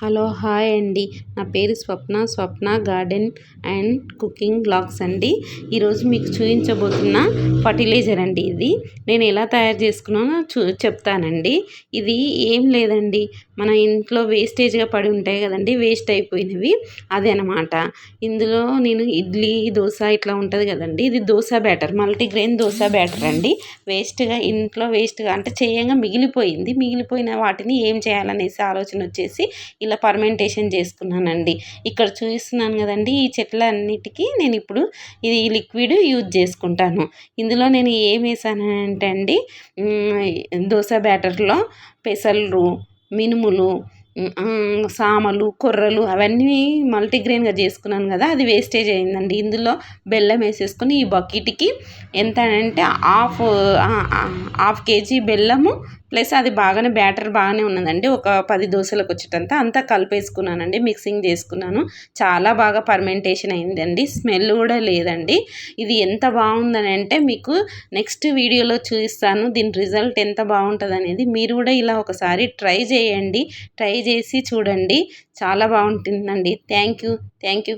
Hello hi అండి. నా పేరు స్వప్న గార్డెన్ అండ్ కుకింగ్ బ్లాగ్స్ అండి. ఈరోజు మీకు చూపించబోతున్న ఫర్టిలైజర్ అండి. ఇది నేను ఎలా తయారు చేసుకున్నానో చెప్తానండి. ఇది ఏం లేదండి, మన ఇంట్లో వేస్టేజ్గా పడి ఉంటాయి కదండి, వేస్ట్ అయిపోయినవి అదే అనమాట. ఇందులో నేను ఇడ్లీ దోశ ఇట్లా ఉంటుంది కదండి, ఇది dosa batter, multigrain dosa batter అండి. ఇంట్లో వేస్ట్గా అంటే చేయంగా మిగిలిపోయిన వాటిని ఏం చేయాలనేసి ఆలోచన వచ్చేసి ఇలా పర్మెంటేషన్ చేసుకున్నానండి. ఇక్కడ చూపిస్తున్నాను కదండి, ఈ చెట్లన్నిటికీ నేను ఇప్పుడు ఇది లిక్విడ్ యూజ్ చేసుకుంటాను. ఇందులో నేను ఏం వేసానంటే అండి, దోశ బ్యాటర్లో పెసలు, మినుములు, సామలు, కొర్రలు అవన్నీ మల్టీగ్రెయిన్గా చేసుకున్నాను కదా, అది వేస్టేజ్ అయిందండి. ఇందులో బెల్లం వేసేసుకొని ఈ బకెట్కి ఎంత అంటే హాఫ్ కేజీ బెల్లము ప్లస్ అది బ్యాటర్ బాగానే ఉన్నదండి, ఒక 10 దోశలకు వచ్చేటంత అంతా కలిపేసుకున్నానండి, మిక్సింగ్ చేసుకున్నాను. చాలా బాగా పర్మెంటేషన్ అయిందండి, స్మెల్ కూడా లేదండి. ఇది ఎంత బాగుందని అంటే మీకు నెక్స్ట్ వీడియోలో చూపిస్తాను దీని రిజల్ట్ ఎంత బాగుంటుంది అనేది. మీరు కూడా ఇలా ఒకసారి ట్రై చేయండి, ట్రై చేసి చూడండి, చాలా బాగుంటుందండి. Thank you.